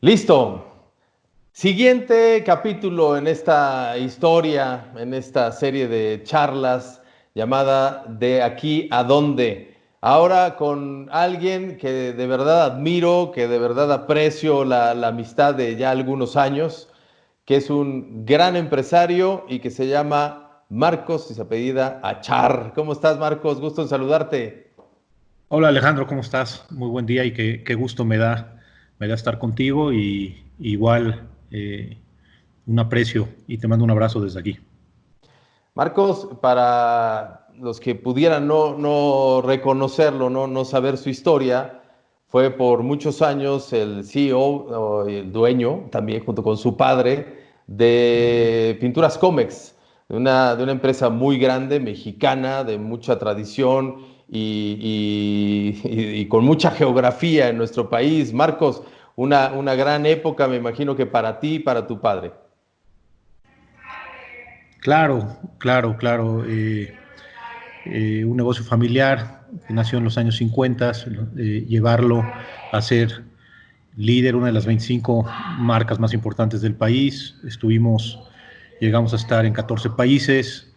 Listo. Siguiente capítulo en esta historia, en esta serie de charlas llamada De aquí a dónde. Ahora con alguien que de verdad admiro, que de verdad aprecio la amistad de ya algunos años, que es un gran empresario y que se llama Marcos y se apellida Achar. ¿Cómo estás, Marcos? Gusto en saludarte. Hola Alejandro, ¿cómo estás? Muy buen día y qué gusto me da estar contigo y igual un aprecio y te mando un abrazo desde aquí. Marcos, para los que pudieran no reconocerlo, no saber su historia, fue por muchos años el CEO o el dueño, también junto con su padre, de Pinturas Comex, de una empresa muy grande, mexicana, de mucha tradición y con mucha geografía en nuestro país. Marcos, una gran época, me imagino que para ti y para tu padre. Claro, claro, claro. Un negocio familiar que nació en los años 50, llevarlo a ser líder, una de las 25 marcas más importantes del país. Llegamos a estar en 14 países.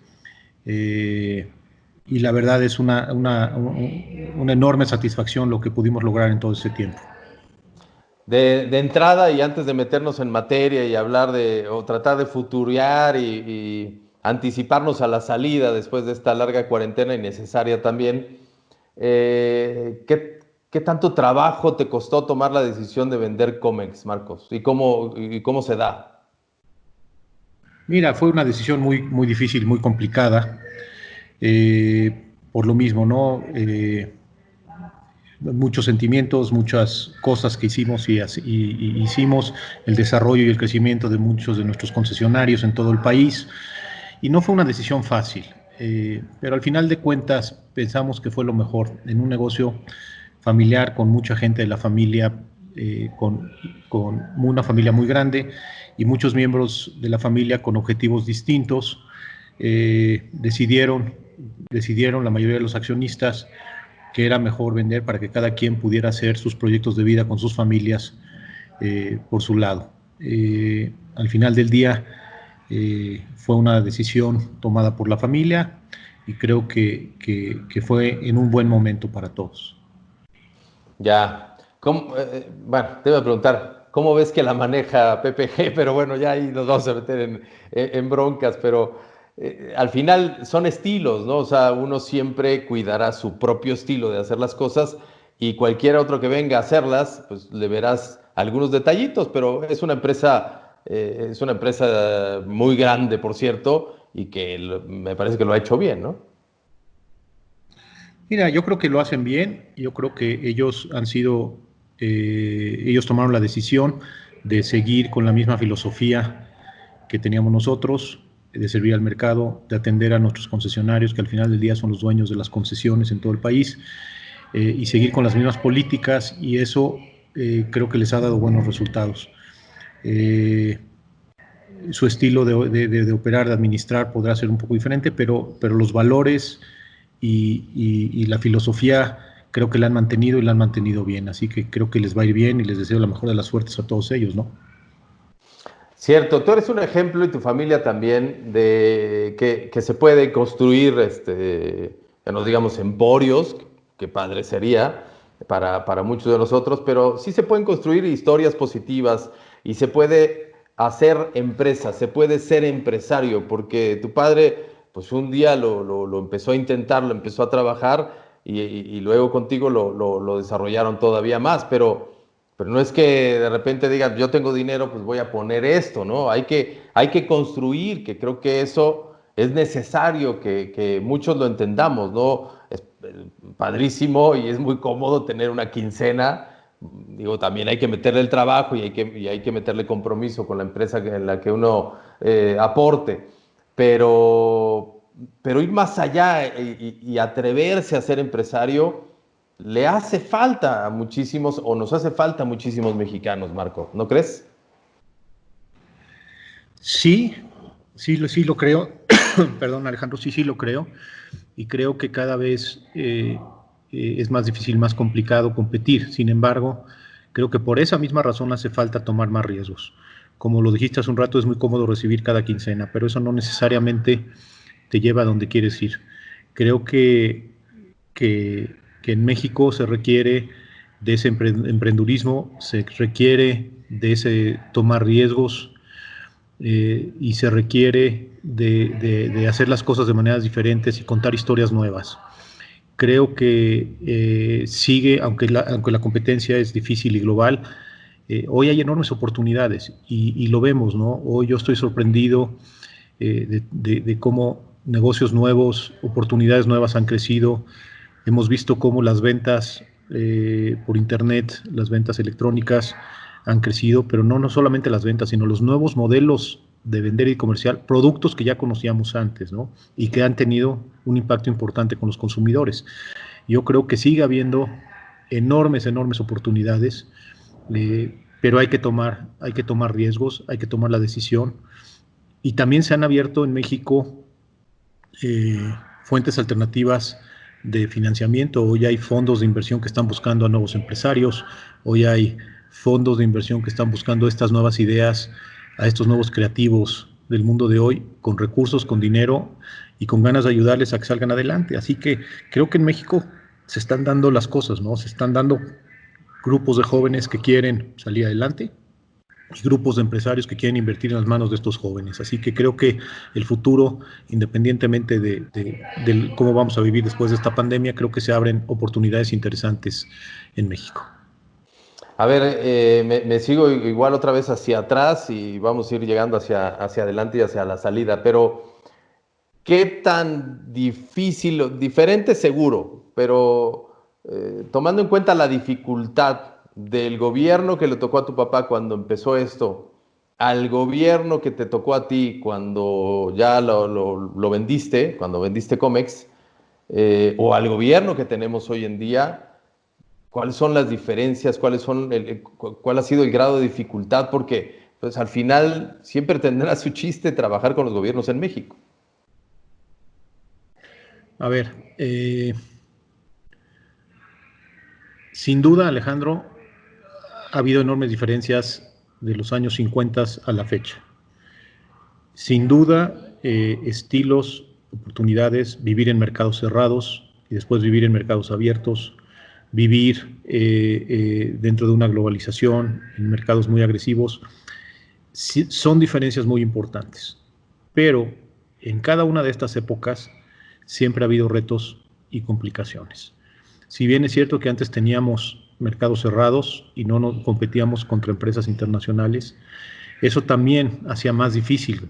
eh, y la verdad es una enorme satisfacción lo que pudimos lograr en todo ese tiempo. De entrada y antes de meternos en materia y hablar o tratar de futurear y anticiparnos a la salida después de esta larga cuarentena innecesaria también, ¿qué tanto trabajo te costó tomar la decisión de vender Comex, Marcos? ¿Y cómo se da? Mira, fue una decisión muy difícil, muy complicada, por lo mismo, ¿no? Muchos sentimientos, muchas cosas que hicimos y hicimos, el desarrollo y el crecimiento de muchos de nuestros concesionarios en todo el país, y no fue una decisión fácil, pero al final de cuentas pensamos que fue lo mejor en un negocio familiar con mucha gente de la familia, con una familia muy grande y muchos miembros de la familia con objetivos distintos. Decidieron la mayoría de los accionistas que era mejor vender para que cada quien pudiera hacer sus proyectos de vida con sus familias por su lado. Al final del día fue una decisión tomada por la familia y creo que fue en un buen momento para todos. Ya. Bueno, te iba a preguntar, ¿cómo ves que la maneja PPG? Pero bueno, ya ahí nos vamos a meter en broncas, pero al final son estilos, ¿no? O sea, uno siempre cuidará su propio estilo de hacer las cosas y cualquier otro que venga a hacerlas, pues le verás algunos detallitos, pero es una empresa muy grande, por cierto, y que me parece que lo ha hecho bien, ¿no? Mira, yo creo que lo hacen bien, yo creo que ellos tomaron la decisión de seguir con la misma filosofía que teníamos nosotros, de servir al mercado, de atender a nuestros concesionarios, que al final del día son los dueños de las concesiones en todo el país, y seguir con las mismas políticas, y eso creo que les ha dado buenos resultados. Eh, Su estilo de operar, de administrar, podrá ser un poco diferente, pero los valores y la filosofía creo que la han mantenido y la han mantenido bien. Así que creo que les va a ir bien y les deseo la mejor de las suertes a todos ellos, ¿no? Cierto, tú eres un ejemplo y tu familia también de que se puede construir, ya no digamos emporios, que padre sería para muchos de nosotros, pero sí se pueden construir historias positivas y se puede hacer empresa, se puede ser empresario, porque tu padre, pues un día lo empezó a intentar, lo empezó a trabajar y luego contigo lo desarrollaron todavía más, pero no es que de repente digan, yo tengo dinero, pues voy a poner esto, ¿no? Hay que construir, que creo que eso es necesario que muchos lo entendamos, ¿no? Es padrísimo y es muy cómodo tener una quincena. Digo, también hay que meterle el trabajo y hay que meterle compromiso con la empresa en la que uno aporte. Pero, pero ir más allá y atreverse a ser empresario le hace falta a muchísimos, o nos hace falta a muchísimos mexicanos, Marco, ¿no crees? Sí, sí lo creo. Perdón, Alejandro, sí lo creo. Y creo que cada vez es más difícil, más complicado competir. Sin embargo, Creo que por esa misma razón hace falta tomar más riesgos. Como lo dijiste hace un rato, es muy cómodo recibir cada quincena, pero eso no necesariamente te lleva a donde quieres ir. Creo que en México se requiere de ese emprendurismo, se requiere de ese tomar riesgos, y se requiere de hacer las cosas de maneras diferentes y contar historias nuevas. Creo que sigue, aunque la competencia es difícil y global, hoy hay enormes oportunidades y lo vemos, ¿no? Hoy yo estoy sorprendido de cómo negocios nuevos, oportunidades nuevas han crecido. Hemos visto cómo las ventas por internet, las ventas electrónicas han crecido, pero no solamente las ventas, sino los nuevos modelos de vender y comercial, productos que ya conocíamos antes, ¿no? Y que han tenido un impacto importante con los consumidores. Yo creo que sigue habiendo enormes oportunidades, pero hay que tomar riesgos, hay que tomar la decisión. Y también se han abierto en México fuentes alternativas de financiamiento. Hoy hay fondos de inversión que están buscando a nuevos empresarios, hoy hay fondos de inversión que están buscando estas nuevas ideas, a estos nuevos creativos del mundo de hoy, con recursos, con dinero y con ganas de ayudarles a que salgan adelante. Así que creo que en México se están dando las cosas, ¿no? Se están dando grupos de jóvenes que quieren salir adelante y grupos de empresarios que quieren invertir en las manos de estos jóvenes. Así que creo que el futuro, independientemente de cómo vamos a vivir después de esta pandemia, creo que se abren oportunidades interesantes en México. A ver, me sigo igual otra vez hacia atrás y vamos a ir llegando hacia adelante y hacia la salida, pero ¿qué tan difícil, diferente seguro, pero tomando en cuenta la dificultad del gobierno que le tocó a tu papá cuando empezó esto, al gobierno que te tocó a ti cuando ya lo vendiste, cuando vendiste Comex, o al gobierno que tenemos hoy en día? ¿Cuáles son las diferencias? ¿Cuál ha sido el grado de dificultad? Porque pues, al final siempre tendrá su chiste trabajar con los gobiernos en México. A ver, sin duda, Alejandro, ha habido enormes diferencias de los años 50 a la fecha. Sin duda, estilos, oportunidades, vivir en mercados cerrados y después vivir en mercados abiertos, vivir dentro de una globalización, en mercados muy agresivos, sí, son diferencias muy importantes. Pero en cada una de estas épocas siempre ha habido retos y complicaciones. Si bien es cierto que antes teníamos mercados cerrados y no nos competíamos contra empresas internacionales, eso también hacía más difícil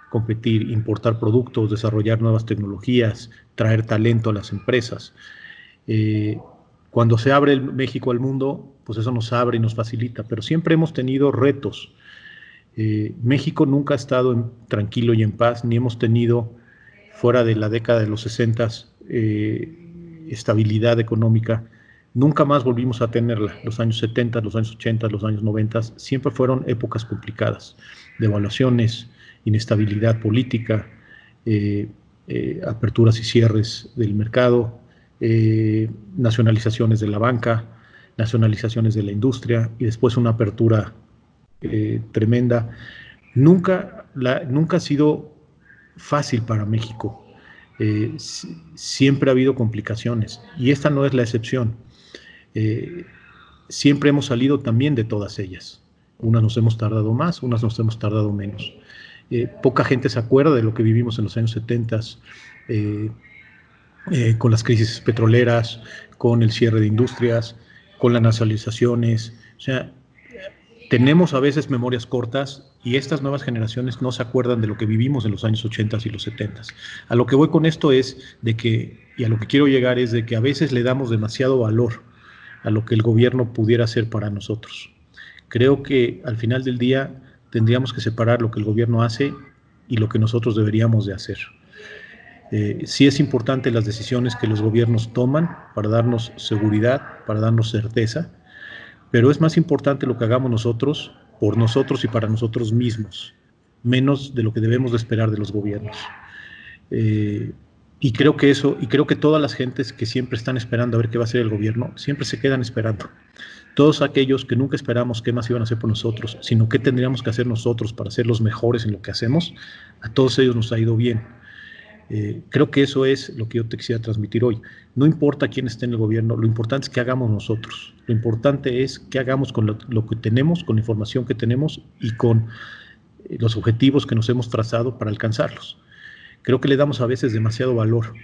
competir, importar productos, desarrollar nuevas tecnologías, traer talento a las empresas. Cuando se abre México al mundo, pues eso nos abre y nos facilita, pero siempre hemos tenido retos. México nunca ha estado tranquilo y en paz, ni hemos tenido, fuera de la década de los 60, estabilidad económica. Nunca más volvimos a tenerla. Los años 70, los años 80, los años 90 siempre fueron épocas complicadas, devaluaciones, inestabilidad política, aperturas y cierres del mercado, nacionalizaciones de la banca, nacionalizaciones de la industria y después una apertura tremenda. Nunca ha sido fácil para México. Siempre ha habido complicaciones y esta no es la excepción. Siempre hemos salido también de todas ellas. Unas nos hemos tardado más, unas nos hemos tardado menos. Poca gente se acuerda de lo que vivimos en los años 70, con las crisis petroleras, con el cierre de industrias, con las nacionalizaciones. O sea, tenemos a veces memorias cortas y estas nuevas generaciones no se acuerdan de lo que vivimos en los años 80 y los 70. A lo que voy con esto es de que, y a lo que quiero llegar es de que a veces le damos demasiado valor a lo que el gobierno pudiera hacer para nosotros. Creo que al final del día tendríamos que separar lo que el gobierno hace y lo que nosotros deberíamos de hacer. Sí es importante las decisiones que los gobiernos toman para darnos seguridad, para darnos certeza, pero es más importante lo que hagamos nosotros, por nosotros y para nosotros mismos, menos de lo que debemos de esperar de los gobiernos. Y creo que todas las gentes que siempre están esperando a ver qué va a hacer el gobierno, siempre se quedan esperando. Todos aquellos que nunca esperamos qué más iban a hacer por nosotros, sino qué tendríamos que hacer nosotros para ser los mejores en lo que hacemos, a todos ellos nos ha ido bien. Creo que eso es lo que yo te quisiera transmitir hoy. No importa quién esté en el gobierno, lo importante es qué hagamos nosotros. Lo importante es qué hagamos con lo que tenemos, con la información que tenemos y con los objetivos que nos hemos trazado para alcanzarlos. Creo que le damos a veces demasiado valor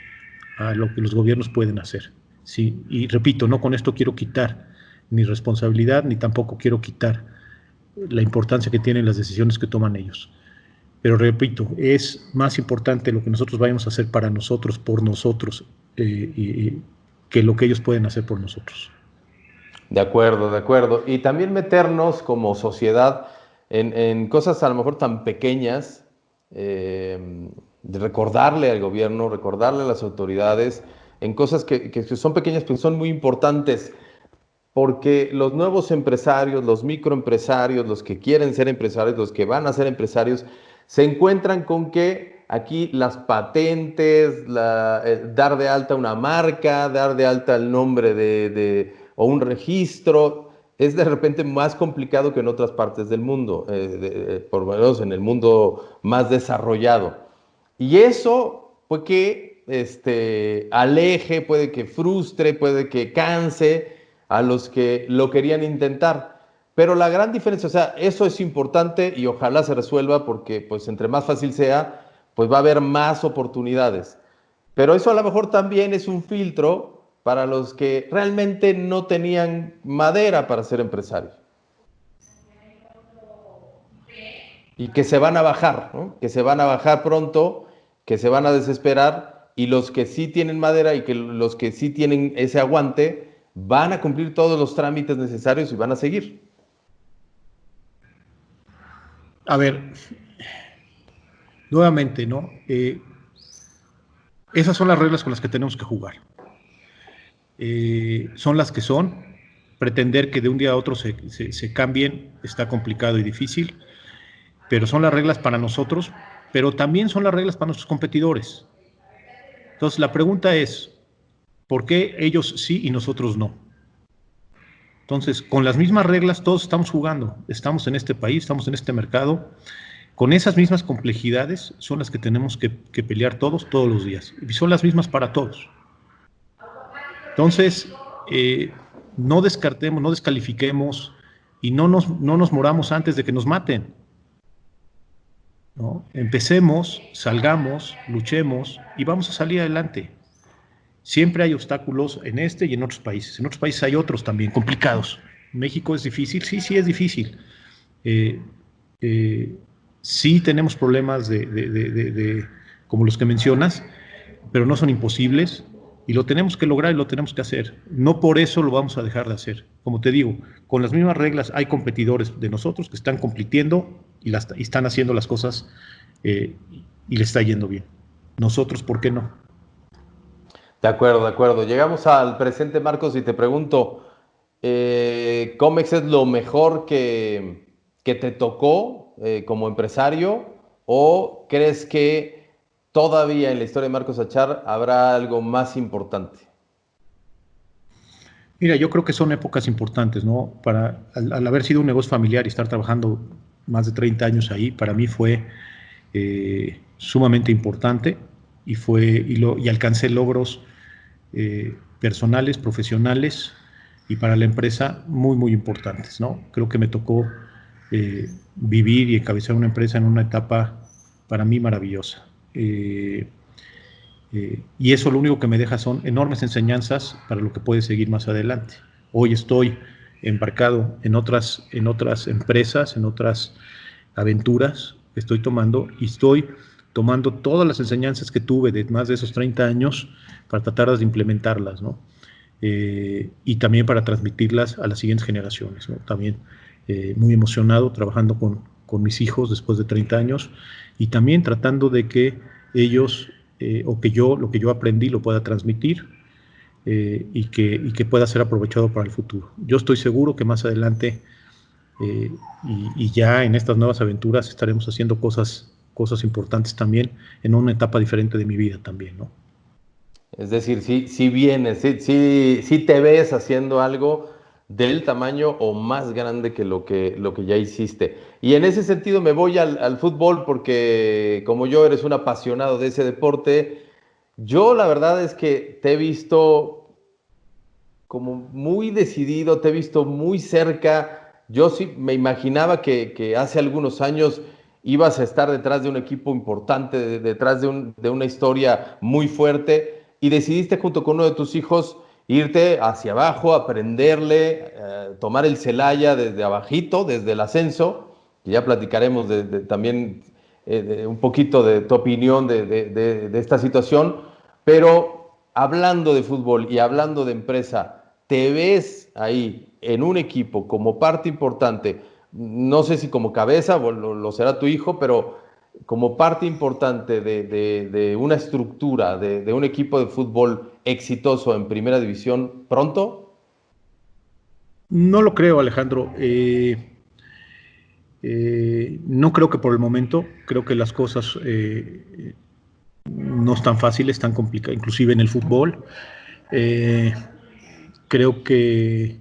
a lo que los gobiernos pueden hacer. ¿Sí? Y repito, no con esto quiero quitar ni responsabilidad, ni tampoco quiero quitar la importancia que tienen las decisiones que toman ellos. Pero repito, es más importante lo que nosotros vayamos a hacer para nosotros, por nosotros, que lo que ellos pueden hacer por nosotros. De acuerdo, de acuerdo. Y también meternos como sociedad en cosas a lo mejor tan pequeñas, de recordarle al gobierno, recordarle a las autoridades, en cosas que son pequeñas, pero son muy importantes, porque los nuevos empresarios, los microempresarios, los que quieren ser empresarios, los que van a ser empresarios, se encuentran con que aquí las patentes, dar de alta una marca, dar de alta el nombre o un registro, es de repente más complicado que en otras partes del mundo, por lo menos en el mundo más desarrollado. Y eso puede que aleje, puede que frustre, puede que canse a los que lo querían intentar. Pero la gran diferencia, o sea, eso es importante y ojalá se resuelva porque pues entre más fácil sea, pues va a haber más oportunidades. Pero eso a lo mejor también es un filtro para los que realmente no tenían madera para ser empresarios. Y que se van a bajar, ¿no? Que se van a bajar pronto, que se van a desesperar y los que sí tienen madera y que los que sí tienen ese aguante van a cumplir todos los trámites necesarios y van a seguir. A ver, nuevamente, ¿no? Esas son las reglas con las que tenemos que jugar. Son las que son. Pretender que de un día a otro se cambien está complicado y difícil, pero son las reglas para nosotros, pero también son las reglas para nuestros competidores. Entonces, la pregunta es, ¿por qué ellos sí y nosotros no? Entonces, con las mismas reglas todos estamos jugando, estamos en este país, estamos en este mercado, con esas mismas complejidades son las que tenemos que pelear todos los días, y son las mismas para todos. Entonces, no descartemos, no descalifiquemos y no nos moramos antes de que nos maten, ¿no? Empecemos, salgamos, luchemos y vamos a salir adelante. Siempre hay obstáculos en este y en otros países. En otros países hay otros también complicados. ¿México es difícil? Sí es difícil. Sí tenemos problemas como los que mencionas, pero no son imposibles y lo tenemos que lograr y lo tenemos que hacer. No por eso lo vamos a dejar de hacer. Como te digo, con las mismas reglas hay competidores de nosotros que están compitiendo y están haciendo las cosas y les está yendo bien. Nosotros, ¿por qué no? De acuerdo, de acuerdo. Llegamos al presente, Marcos, y te pregunto, ¿Comex es lo mejor que te tocó como empresario o crees que todavía en la historia de Marcos Achar habrá algo más importante? Mira, yo creo que son épocas importantes, ¿no? Al haber sido un negocio familiar y estar trabajando más de 30 años ahí, para mí fue sumamente importante y alcancé logros personales, profesionales y para la empresa muy, muy importantes, ¿no? Creo que me tocó vivir y encabezar una empresa en una etapa para mí maravillosa. Y eso lo único que me deja son enormes enseñanzas para lo que puede seguir más adelante. Hoy estoy embarcado en otras empresas, en otras aventuras que estoy tomando y estoy tomando todas las enseñanzas que tuve de más de esos 30 años para tratar de implementarlas, ¿no? Y también para transmitirlas a las siguientes generaciones, ¿no? También muy emocionado trabajando con mis hijos después de 30 años y también tratando de que ellos lo que yo aprendí lo pueda transmitir y que pueda ser aprovechado para el futuro. Yo estoy seguro que más adelante y ya en estas nuevas aventuras estaremos haciendo cosas importantes también en una etapa diferente de mi vida también, ¿no? Es decir, sí vienes, sí te ves haciendo algo del tamaño o más grande que lo que ya hiciste. Y en ese sentido me voy al fútbol porque como yo eres un apasionado de ese deporte, yo la verdad es que te he visto como muy decidido, te he visto muy cerca. Yo sí me imaginaba que hace algunos años ibas a estar detrás de un equipo importante, detrás de una historia muy fuerte, y decidiste junto con uno de tus hijos irte hacia abajo, aprenderle, tomar el Celaya desde abajito, desde el ascenso, que ya platicaremos también un poquito de tu opinión de esta situación, pero hablando de fútbol y hablando de empresa, ¿te ves ahí en un equipo como parte importante? No sé si como cabeza, o lo será tu hijo, pero como parte importante de una estructura, de un equipo de fútbol exitoso en primera división pronto. No lo creo, Alejandro. No creo que por el momento, creo que las cosas no están fáciles, están complicadas, inclusive en el fútbol. Eh, creo que,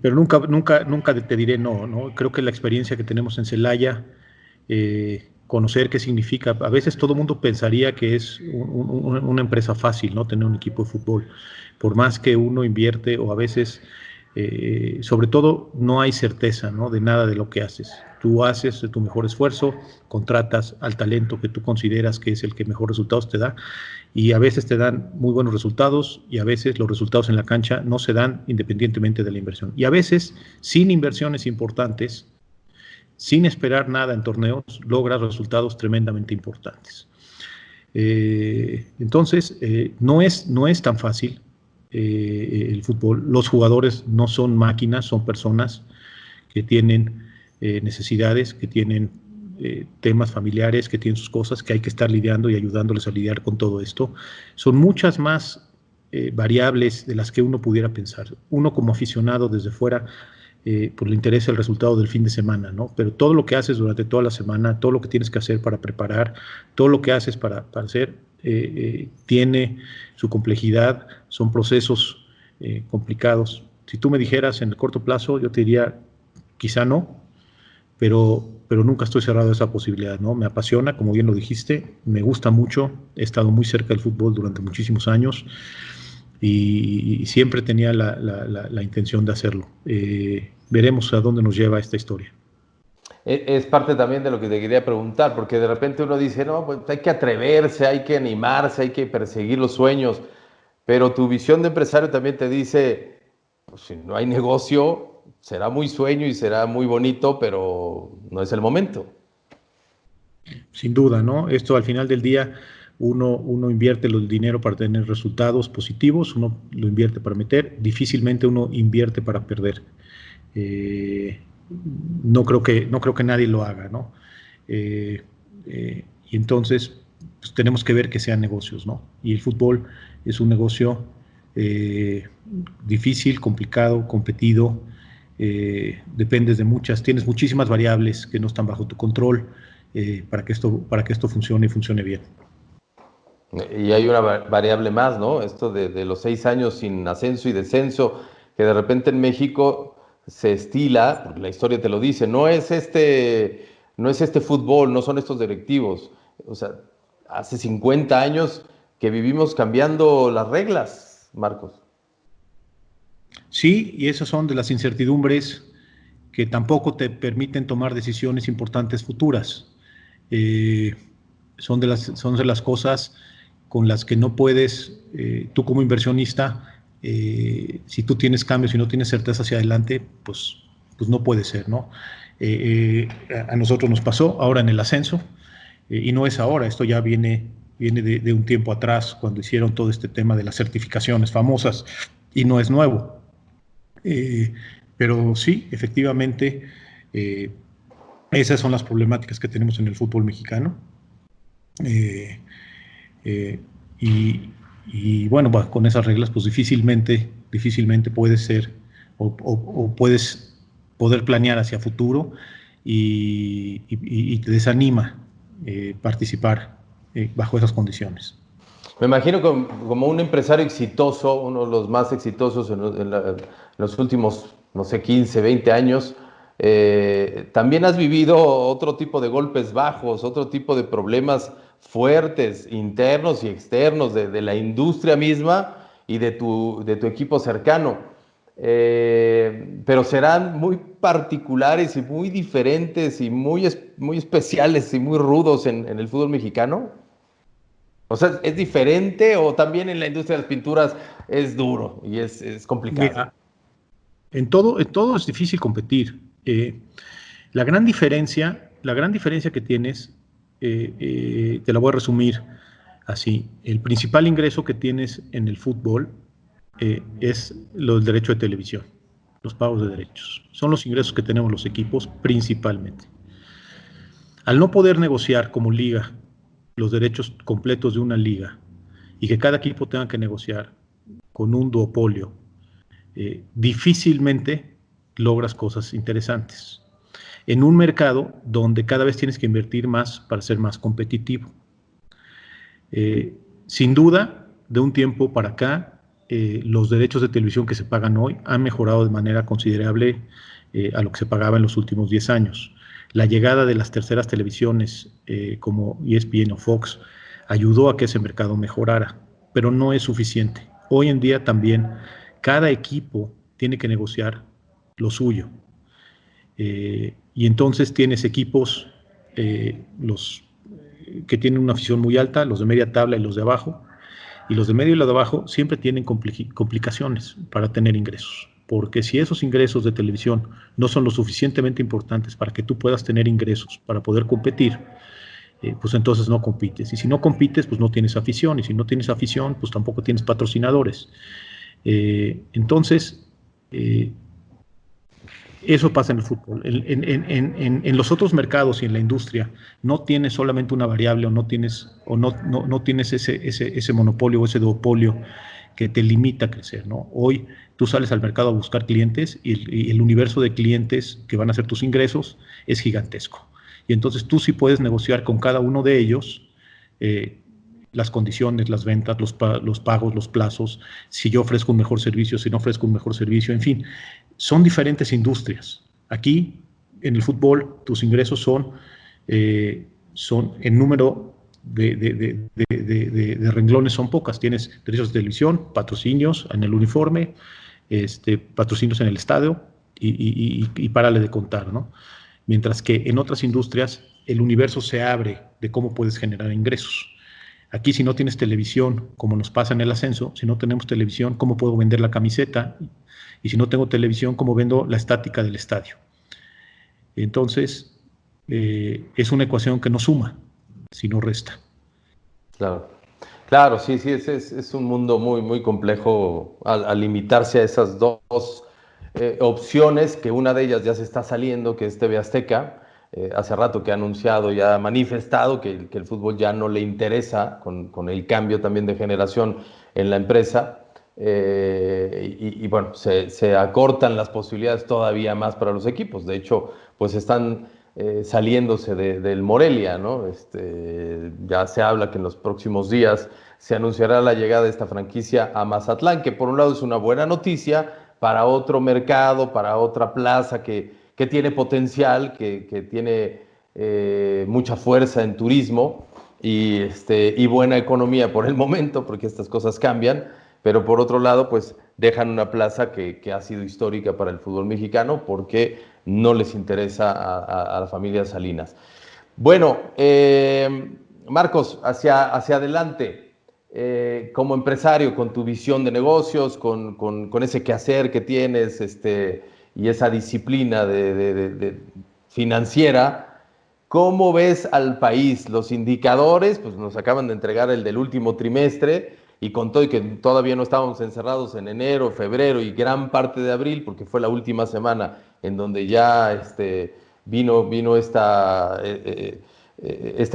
pero nunca te diré no, ¿no? Creo que la experiencia que tenemos en Celaya, conocer qué significa, a veces todo el mundo pensaría que es una empresa fácil, ¿no? Tener un equipo de fútbol, por más que uno invierte o a veces, sobre todo, no hay certeza, ¿no? De nada de lo que haces. Tú haces tu mejor esfuerzo, contratas al talento que tú consideras que es el que mejor resultados te da, y a veces te dan muy buenos resultados y a veces los resultados en la cancha no se dan independientemente de la inversión. Y a veces, sin inversiones importantes, sin esperar nada en torneos, logras resultados tremendamente importantes. Entonces, no es tan fácil el fútbol. Los jugadores no son máquinas, son personas que tienen necesidades, que tienen temas familiares, que tienen sus cosas, que hay que estar lidiando y ayudándoles a lidiar con todo esto. Son muchas más variables de las que uno pudiera pensar. Uno como aficionado desde fuera, pues le interesa el resultado del fin de semana, ¿no? Pero todo lo que haces durante toda la semana, todo lo que tienes que hacer para preparar, todo lo que haces para hacer, tiene su complejidad, son procesos complicados. Si tú me dijeras en el corto plazo, yo te diría, quizá no, pero nunca estoy cerrado a esa posibilidad, ¿no? Me apasiona, como bien lo dijiste, me gusta mucho, he estado muy cerca del fútbol durante muchísimos años y siempre tenía la intención de hacerlo. Veremos a dónde nos lleva esta historia. Es parte también de lo que te quería preguntar, porque de repente uno dice, no, pues hay que atreverse, hay que animarse, hay que perseguir los sueños, pero tu visión de empresario también te dice, pues si no hay negocio, será muy sueño y será muy bonito, pero no es el momento. Sin duda, ¿no? Esto al final del día, uno invierte el dinero para tener resultados positivos, uno lo invierte para meter, difícilmente uno invierte para perder. Eh, no creo que nadie lo haga, ¿no? Eh, y entonces, pues, tenemos que ver que sean negocios, ¿no? Y el fútbol es un negocio eh, difícil, complicado, competido, dependes de tienes muchísimas variables que no están bajo tu control, para que esto funcione y funcione bien. Y hay una variable más, ¿no? Esto de los 6 años sin ascenso y descenso, que de repente en México se estila, porque la historia te lo dice, no es este fútbol, no son estos directivos. O sea, hace 50 años que vivimos cambiando las reglas, Marcos. Sí, y esas son de las incertidumbres que tampoco te permiten tomar decisiones importantes futuras. Eh, son de las cosas con las que no puedes, tú como inversionista, si tú tienes cambios y no tienes certeza hacia adelante, pues no puede ser, ¿no? A nosotros nos pasó ahora en el ascenso, y no es ahora, esto ya viene de un tiempo atrás, cuando hicieron todo este tema de las certificaciones famosas, y no es nuevo. Eh, pero sí, efectivamente, eh, esas son las problemáticas que tenemos en el fútbol mexicano. Eh, eh, y, y, bueno, con esas reglas, pues difícilmente puedes ser o puedes poder planear hacia futuro y te desanima participar bajo esas condiciones. Me imagino como un empresario exitoso, uno de los más exitosos en los últimos, no sé, 15, 20 años, también has vivido otro tipo de golpes bajos, otro tipo de problemas fuertes, internos y externos de la industria misma y de tu equipo cercano. Pero serán muy particulares y muy diferentes y muy especiales y muy rudos en el fútbol mexicano. O sea, ¿es diferente o también en la industria de las pinturas es duro y es complicado? Mira, en todo es difícil competir. La gran diferencia que tienes, te la voy a resumir así. El principal ingreso que tienes en el fútbol es los derechos de televisión, los pagos de derechos. Son los ingresos que tenemos los equipos principalmente. Al no poder negociar como liga los derechos completos de una liga y que cada equipo tenga que negociar con un duopolio, difícilmente logras cosas interesantes. En un mercado donde cada vez tienes que invertir más para ser más competitivo. Sin duda, de un tiempo para acá, los derechos de televisión que se pagan hoy han mejorado de manera considerable a lo que se pagaba en los últimos 10 años. La llegada de las terceras televisiones como ESPN o Fox ayudó a que ese mercado mejorara, pero no es suficiente. Hoy en día también cada equipo tiene que negociar lo suyo. Y entonces tienes equipos, los que tienen una afición muy alta, los de media tabla y los de abajo, y los de medio y los de abajo siempre tienen complicaciones para tener ingresos, porque si esos ingresos de televisión no son lo suficientemente importantes para que tú puedas tener ingresos para poder competir, pues entonces no compites, y si no compites, pues no tienes afición, y si no tienes afición, pues tampoco tienes patrocinadores. Entonces, eso pasa en el fútbol. En los otros mercados y en la industria no tienes solamente una variable o no tienes ese monopolio o ese duopolio que te limita a crecer, ¿no? Hoy tú sales al mercado a buscar clientes y el universo de clientes que van a ser tus ingresos es gigantesco. Y entonces tú sí puedes negociar con cada uno de ellos las condiciones, las ventas, los pagos, los plazos, si yo ofrezco un mejor servicio, si no ofrezco un mejor servicio, en fin, son diferentes industrias. Aquí, en el fútbol, tus ingresos son en número de renglones son pocas. Tienes derechos de televisión, patrocinios en el uniforme, patrocinios en el estadio y párale de contar, ¿no? Mientras que en otras industrias el universo se abre de cómo puedes generar ingresos. Aquí, si no tienes televisión, como nos pasa en el ascenso, si no tenemos televisión, ¿cómo puedo vender la camiseta? Y si no tengo televisión, ¿cómo vendo la estática del estadio? Entonces, es una ecuación que no suma, sino resta. Claro. Claro, sí, sí, es un mundo muy, muy complejo al limitarse a esas dos opciones, que una de ellas ya se está saliendo, que es TV Azteca. Hace rato que ha anunciado y ha manifestado que el fútbol ya no le interesa con el cambio también de generación en la empresa. Y bueno, se acortan las posibilidades todavía más para los equipos. De hecho, pues están saliéndose del Morelia, ¿no? Ya se habla que en los próximos días se anunciará la llegada de esta franquicia a Mazatlán, que por un lado es una buena noticia para otro mercado, para otra plaza que tiene potencial, que tiene mucha fuerza en turismo y buena economía por el momento, porque estas cosas cambian, pero por otro lado, pues dejan una plaza que ha sido histórica para el fútbol mexicano porque no les interesa a la familia Salinas. Bueno, Marcos, hacia adelante, como empresario, con tu visión de negocios, con ese quehacer que tienes y esa disciplina financiera, ¿cómo ves al país? Los indicadores, pues nos acaban de entregar el del último trimestre y con todo y que todavía no estábamos encerrados en enero, febrero y gran parte de abril, porque fue la última semana en donde ya vino esta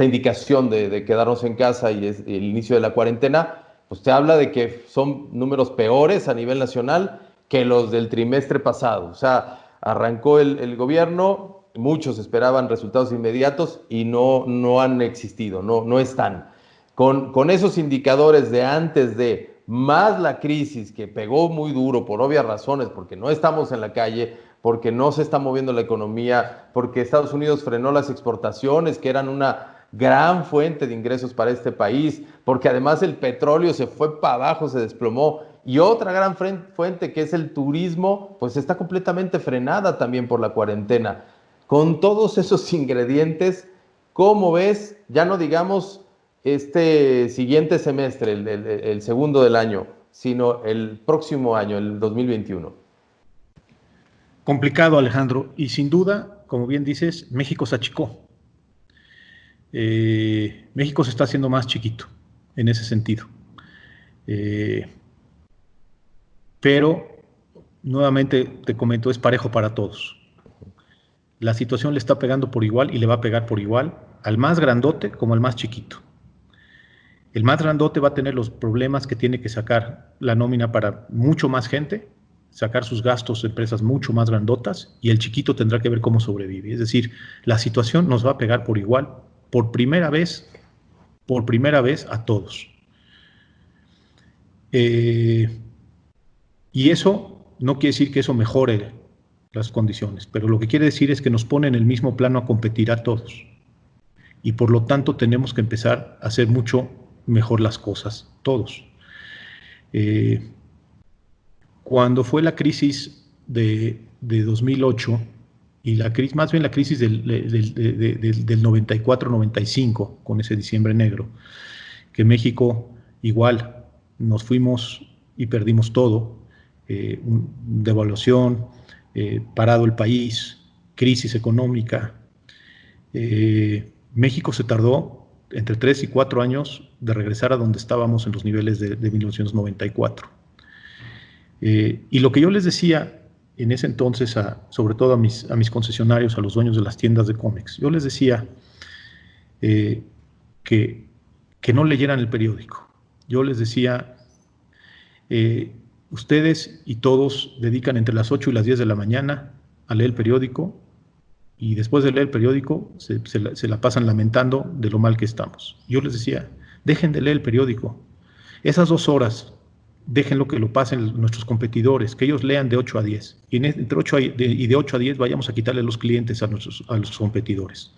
indicación de quedarnos en casa y el inicio de la cuarentena, pues te habla de que son números peores a nivel nacional que los del trimestre pasado. O sea, arrancó el gobierno, muchos esperaban resultados inmediatos y no han existido, no están. con esos indicadores de antes de, más la crisis que pegó muy duro por obvias razones, porque no estamos en la calle, porque no se está moviendo la economía, porque Estados Unidos frenó las exportaciones, que eran una gran fuente de ingresos para este país, porque además el petróleo se fue para abajo, se desplomó, y otra gran fuente que es el turismo, pues está completamente frenada también por la cuarentena. Con todos esos ingredientes, ¿cómo ves? Ya no digamos este siguiente semestre, el segundo del año, sino el próximo año, el 2021. Complicado, Alejandro, y sin duda, como bien dices, México se achicó. México se está haciendo más chiquito en ese sentido. Pero, nuevamente te comento, es parejo para todos. La situación le está pegando por igual y le va a pegar por igual al más grandote como al más chiquito. El más grandote va a tener los problemas que tiene que sacar la nómina para mucho más gente, sacar sus gastos de empresas mucho más grandotas, y el chiquito tendrá que ver cómo sobrevive. Es decir, la situación nos va a pegar por igual, por primera vez a todos. Y eso no quiere decir que eso mejore las condiciones, pero lo que quiere decir es que nos pone en el mismo plano a competir a todos. Y por lo tanto tenemos que empezar a hacer mucho mejor las cosas, todos. Cuando fue la crisis de 2008, y más bien la crisis del 94-95, con ese diciembre negro, que México igual nos fuimos y perdimos todo, devaluación, parado el país, crisis económica. México se tardó entre 3 y 4 años de regresar a donde estábamos en los niveles de 1994. Y lo que yo les decía en ese entonces, sobre todo a mis concesionarios, a los dueños de las tiendas de cómics, yo les decía que no leyeran el periódico. Yo les decía, ustedes y todos dedican entre las 8 y las 10 de la mañana a leer el periódico, y después de leer el periódico se la pasan lamentando de lo mal que estamos. Yo les decía, dejen de leer el periódico. Esas 2 horas, déjenlo que lo pasen nuestros competidores, que ellos lean de 8 a 10. Y de 8 a 10 vayamos a quitarle los clientes a los competidores.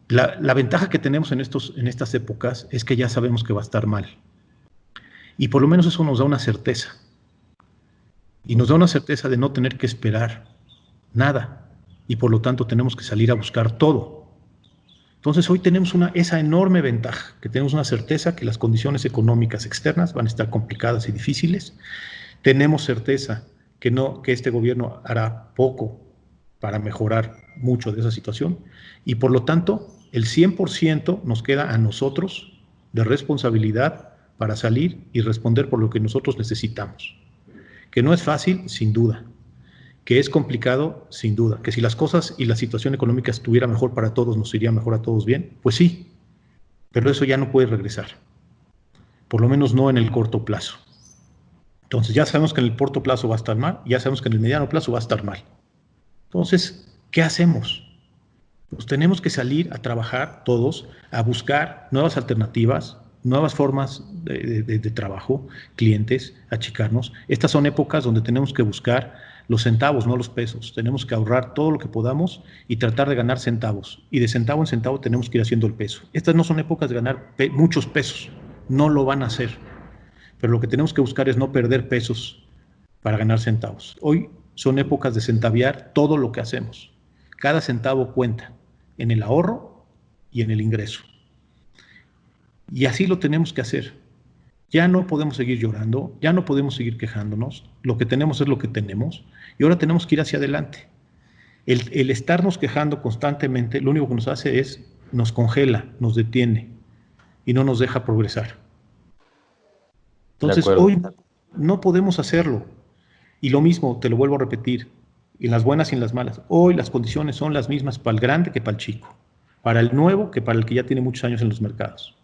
La ventaja que tenemos en estas épocas es que ya sabemos que va a estar mal. Y por lo menos eso nos da una certeza. Y nos da una certeza de no tener que esperar nada. Y por lo tanto tenemos que salir a buscar todo. Entonces hoy tenemos esa enorme ventaja, que tenemos una certeza que las condiciones económicas externas van a estar complicadas y difíciles. Tenemos certeza que este gobierno hará poco para mejorar mucho de esa situación, y por lo tanto el 100% nos queda a nosotros de responsabilidad para salir y responder por lo que nosotros necesitamos. Que no es fácil, sin duda. Que es complicado, sin duda. Que si las cosas y la situación económica estuviera mejor para todos, nos iría mejor a todos bien, pues sí, pero eso ya no puede regresar, por lo menos no en el corto plazo. Entonces ya sabemos que en el corto plazo va a estar mal, ya sabemos que en el mediano plazo va a estar mal. Entonces, ¿qué hacemos? Pues tenemos que salir a trabajar todos, a buscar nuevas alternativas, nuevas formas de trabajo, clientes, achicarnos. Estas son épocas donde tenemos que buscar los centavos, no los pesos. Tenemos que ahorrar todo lo que podamos y tratar de ganar centavos. Y de centavo en centavo tenemos que ir haciendo el peso. Estas no son épocas de ganar muchos pesos. No lo van a hacer. Pero lo que tenemos que buscar es no perder pesos para ganar centavos. Hoy son épocas de centaviar todo lo que hacemos. Cada centavo cuenta en el ahorro y en el ingreso. Y así lo tenemos que hacer. Ya no podemos seguir llorando, ya no podemos seguir quejándonos. Lo que tenemos es lo que tenemos y ahora tenemos que ir hacia adelante. El estarnos quejando constantemente, lo único que nos hace es, nos congela, nos detiene y no nos deja progresar. Entonces hoy no podemos hacerlo. Y lo mismo, te lo vuelvo a repetir, en las buenas y en las malas. Hoy las condiciones son las mismas para el grande que para el chico, para el nuevo que para el que ya tiene muchos años en los mercados.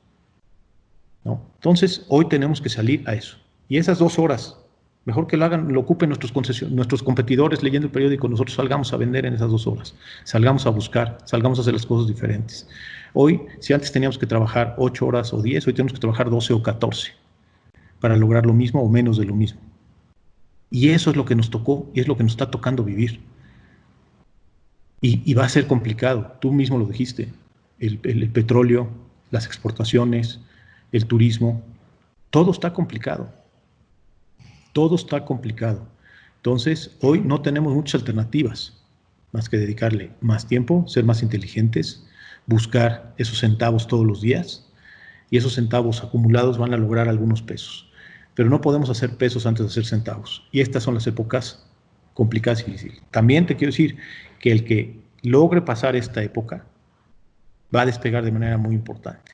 ¿No? Entonces, hoy tenemos que salir a eso. Y esas 2 horas, mejor que lo ocupen nuestros competidores leyendo el periódico, nosotros salgamos a vender en esas 2 horas. Salgamos a buscar, salgamos a hacer las cosas diferentes. Hoy, si antes teníamos que trabajar 8 horas o 10, hoy tenemos que trabajar 12 o 14 para lograr lo mismo o menos de lo mismo. Y eso es lo que nos tocó y es lo que nos está tocando vivir. Y va a ser complicado, tú mismo lo dijiste, el petróleo, las exportaciones, el turismo, todo está complicado, todo está complicado. Entonces, hoy no tenemos muchas alternativas más que dedicarle más tiempo, ser más inteligentes, buscar esos centavos todos los días, y esos centavos acumulados van a lograr algunos pesos. Pero no podemos hacer pesos antes de hacer centavos. Y estas son las épocas complicadas y difíciles. También te quiero decir que el que logre pasar esta época va a despegar de manera muy importante.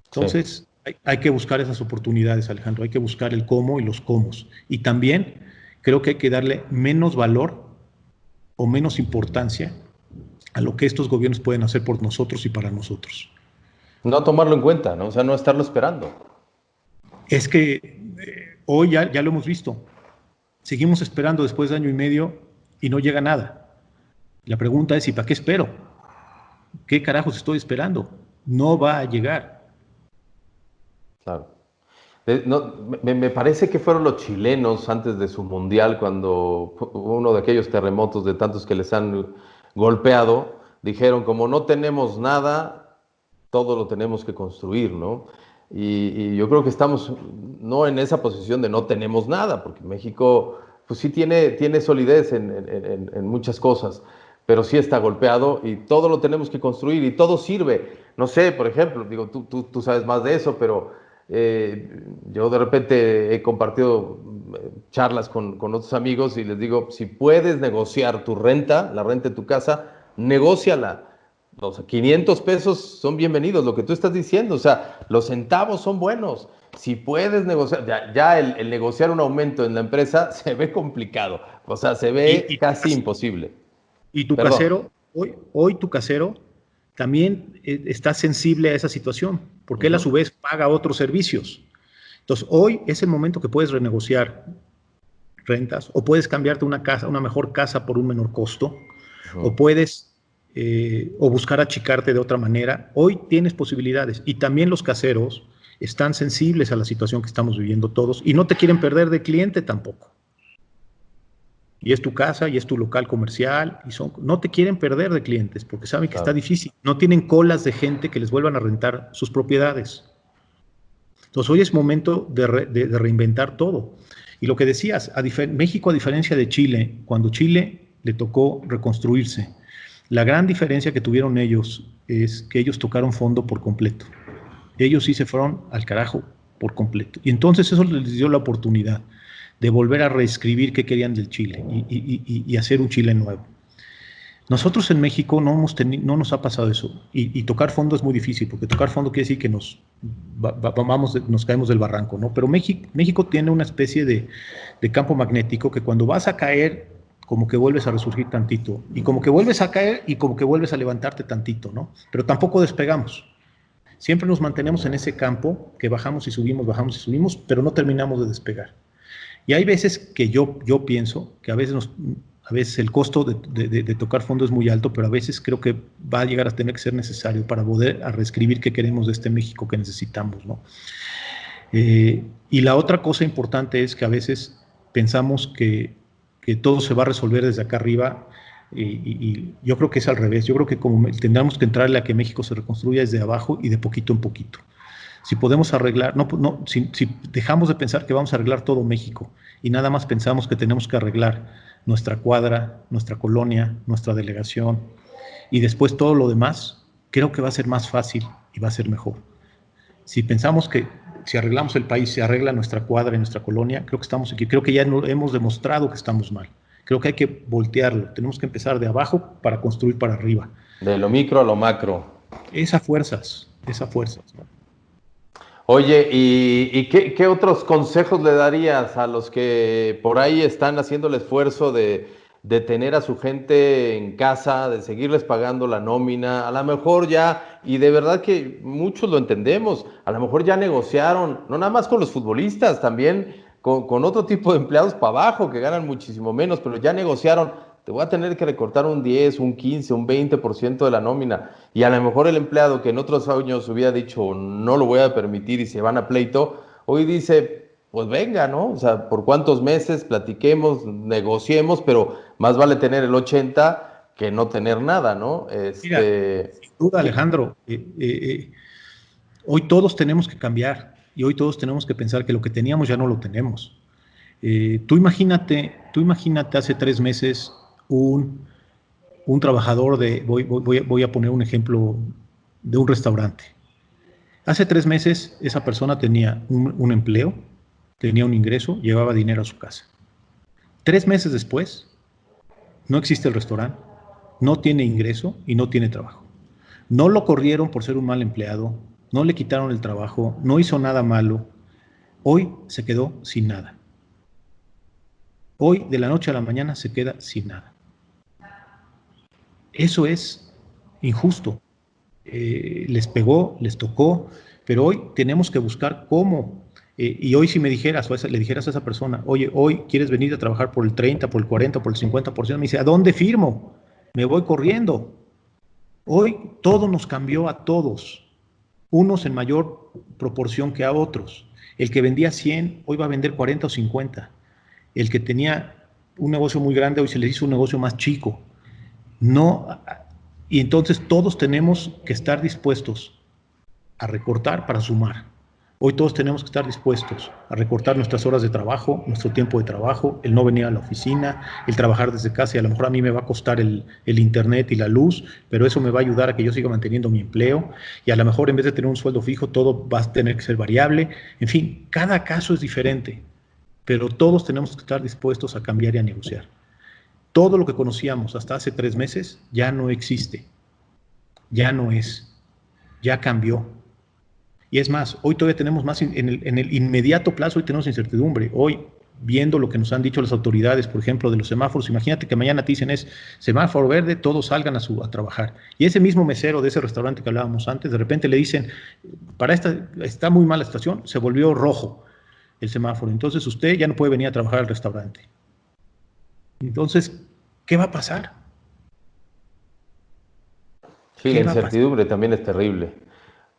Entonces, sí, hay que buscar esas oportunidades, Alejandro. Hay que buscar el cómo y los cómos. Y también creo que hay que darle menos valor o menos importancia a lo que estos gobiernos pueden hacer por nosotros y para nosotros. No tomarlo en cuenta, ¿no? O sea, no estarlo esperando. Es que hoy ya lo hemos visto. Seguimos esperando después de año y medio y no llega nada. La pregunta es, ¿y para qué espero? ¿Qué carajos estoy esperando? No va a llegar. Claro. No, me parece que fueron los chilenos antes de su mundial, cuando uno de aquellos terremotos de tantos que les han golpeado, dijeron, como no tenemos nada, todo lo tenemos que construir, ¿no? Y yo creo que estamos no en esa posición de no tenemos nada, porque México pues sí tiene solidez en muchas cosas, pero sí está golpeado y todo lo tenemos que construir y todo sirve. No sé, por ejemplo, digo, tú sabes más de eso, pero yo de repente he compartido charlas con otros amigos y les digo, si puedes negociar tu renta, la renta de tu casa, negóciala. Los 500 pesos son bienvenidos, lo que tú estás diciendo, o sea, los centavos son buenos. Si puedes negociar, ya el negociar un aumento en la empresa se ve complicado, o sea, se ve casi imposible. Y tu Perdón. casero, hoy tu casero también está sensible a esa situación, porque él a su vez paga otros servicios. Entonces, hoy es el momento que puedes renegociar rentas, o puedes cambiarte una casa, una mejor casa por un menor costo, o puedes o buscar achicarte de otra manera. Hoy tienes posibilidades, y también los caseros están sensibles a la situación que estamos viviendo todos y no te quieren perder de cliente tampoco. Y es tu casa y es tu local comercial y no te quieren perder de clientes porque saben que está difícil. No tienen colas de gente que les vuelvan a rentar sus propiedades. Entonces hoy es momento de reinventar todo. Y lo que decías, México, a diferencia de Chile, cuando Chile le tocó reconstruirse, la gran diferencia que tuvieron ellos es que ellos tocaron fondo por completo. Ellos sí se fueron al carajo por completo. Y entonces eso les dio la oportunidad de volver a reescribir qué querían del Chile y hacer un Chile nuevo. Nosotros en México no nos ha pasado eso, y tocar fondo es muy difícil, porque tocar fondo quiere decir que nos caemos del barranco, ¿no? Pero México tiene una especie de campo magnético que cuando vas a caer, como que vuelves a resurgir tantito, y como que vuelves a caer y como que vuelves a levantarte tantito, ¿no? Pero tampoco despegamos. Siempre nos mantenemos en ese campo que bajamos y subimos, pero no terminamos de despegar. Y hay veces que yo pienso que a veces el costo de tocar fondo es muy alto, pero a veces creo que va a llegar a tener que ser necesario para poder reescribir qué queremos de este México que necesitamos, ¿no? Y la otra cosa importante es que a veces pensamos que todo se va a resolver desde acá arriba, y yo creo que es al revés. Yo creo que como tendremos que entrarle a que México se reconstruya desde abajo y de poquito en poquito. Si podemos arreglar, si dejamos de pensar que vamos a arreglar todo México y nada más pensamos que tenemos que arreglar nuestra cuadra, nuestra colonia, nuestra delegación y después todo lo demás, creo que va a ser más fácil y va a ser mejor. Si pensamos que si arreglamos el país, se arregla nuestra cuadra y nuestra colonia, creo que estamos aquí, creo que ya hemos demostrado que estamos mal. Creo que hay que voltearlo, tenemos que empezar de abajo para construir para arriba. De lo micro a lo macro. Esas fuerzas, ¿no? Oye, ¿y qué otros consejos le darías a los que por ahí están haciendo el esfuerzo de tener a su gente en casa, de seguirles pagando la nómina? A lo mejor ya, y de verdad que muchos lo entendemos, a lo mejor ya negociaron, no nada más con los futbolistas, también con otro tipo de empleados para abajo que ganan muchísimo menos, pero ya negociaron te voy a tener que recortar un 10, un 15, un 20% de la nómina. Y a lo mejor el empleado que en otros años hubiera dicho, no lo voy a permitir y se van a pleito, hoy dice, pues venga, ¿no? O sea, por cuántos meses platiquemos, negociemos, pero más vale tener el 80 que no tener nada, ¿no? Mira, sin duda, Sí, Alejandro, hoy todos tenemos que cambiar y hoy todos tenemos que pensar que lo que teníamos ya no lo tenemos. Tú imagínate hace 3 meses un, un trabajador voy a poner un ejemplo de un restaurante. Hace 3 meses esa persona tenía un empleo, tenía un ingreso, llevaba dinero a su casa. 3 meses después, no existe el restaurante, no tiene ingreso y no tiene trabajo. No lo corrieron por ser un mal empleado, no le quitaron el trabajo, no hizo nada malo. Hoy se quedó sin nada. Hoy, de la noche a la mañana, se queda sin nada. Eso es injusto. Les pegó, les tocó, pero hoy tenemos que buscar cómo. Y hoy si me dijeras, le dijeras a esa persona, oye, hoy quieres venir a trabajar por el 30, por el 40, por el 50%, me dice, ¿a dónde firmo? Me voy corriendo. Hoy todo nos cambió a todos, unos en mayor proporción que a otros. El que vendía 100, hoy va a vender 40 o 50. El que tenía un negocio muy grande, hoy se le hizo un negocio más chico. No, y entonces todos tenemos que estar dispuestos a recortar para sumar. Hoy todos tenemos que estar dispuestos a recortar nuestras horas de trabajo, nuestro tiempo de trabajo, el no venir a la oficina, el trabajar desde casa, y a lo mejor a mí me va a costar el internet y la luz, pero eso me va a ayudar a que yo siga manteniendo mi empleo, y a lo mejor en vez de tener un sueldo fijo, todo va a tener que ser variable. En fin, cada caso es diferente, pero todos tenemos que estar dispuestos a cambiar y a negociar. Todo lo que conocíamos hasta hace 3 meses ya no existe, ya no es, ya cambió. Y es más, hoy todavía tenemos más, en el inmediato plazo, hoy tenemos incertidumbre. Hoy, viendo lo que nos han dicho las autoridades, por ejemplo, de los semáforos, imagínate que mañana te dicen es semáforo verde, todos salgan a trabajar. Y ese mismo mesero de ese restaurante que hablábamos antes, de repente le dicen, está muy mala estación, se volvió rojo el semáforo, entonces usted ya no puede venir a trabajar al restaurante. Entonces, ¿qué va a pasar? sí, la ¿Qué va a pasar? incertidumbre también es terrible.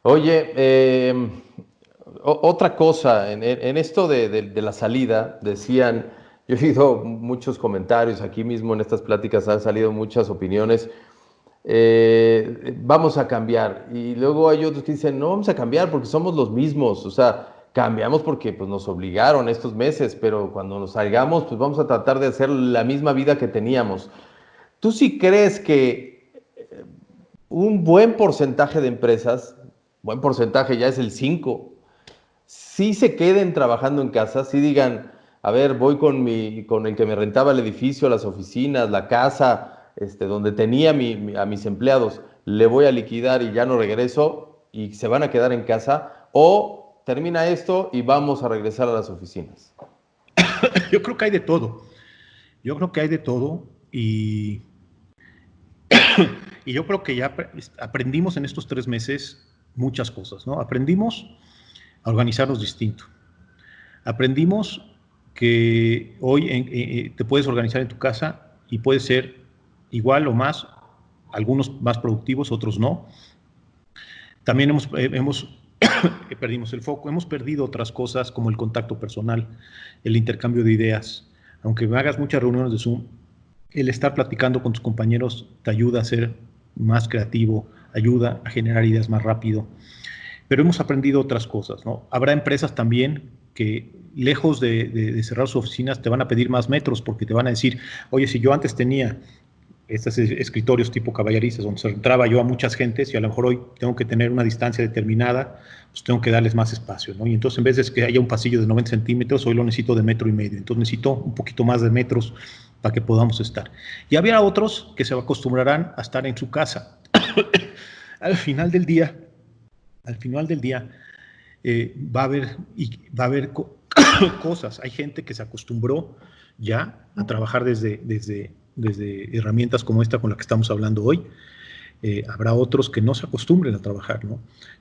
Oye, otra cosa, en esto de la salida, decían, yo he oído muchos comentarios, aquí mismo en estas pláticas han salido muchas opiniones, vamos a cambiar. Y luego hay otros que dicen, no vamos a cambiar porque somos los mismos, o sea, cambiamos porque pues, nos obligaron estos meses, pero cuando nos salgamos, pues vamos a tratar de hacer la misma vida que teníamos. ¿Tú sí crees que un buen porcentaje de empresas, buen porcentaje ya es el 5, sí se queden trabajando en casa, sí digan, a ver, voy con el que me rentaba el edificio, las oficinas, la casa, donde tenía a mis empleados, le voy a liquidar y ya no regreso y se van a quedar en casa? ¿O termina esto y vamos a regresar a las oficinas? Yo creo que hay de todo. Yo creo que hay de todo y yo creo que ya aprendimos en estos 3 meses muchas cosas, ¿no? Aprendimos a organizarnos distinto. Aprendimos que hoy te puedes organizar en tu casa y puede ser igual o más, algunos más productivos, otros no. También perdimos el foco, hemos perdido otras cosas como el contacto personal, el intercambio de ideas. Aunque me hagas muchas reuniones de Zoom, el estar platicando con tus compañeros te ayuda a ser más creativo, ayuda a generar ideas más rápido. Pero hemos aprendido otras cosas, ¿no? Habrá empresas también que, lejos de cerrar sus oficinas, te van a pedir más metros porque te van a decir, oye, si yo antes tenía estos escritorios tipo caballerizas donde se entraba yo a muchas gentes y a lo mejor hoy tengo que tener una distancia determinada, pues tengo que darles más espacio, ¿no? Y entonces en vez de que haya un pasillo de 90 centímetros, hoy lo necesito de 1,5 metros. Entonces necesito un poquito más de metros para que podamos estar. Y había otros que se acostumbrarán a estar en su casa. Al final del día, va a haber cosas. Hay gente que se acostumbró ya a trabajar desde herramientas como esta con la que estamos hablando hoy. Habrá otros que no se acostumbren a trabajar, ¿no?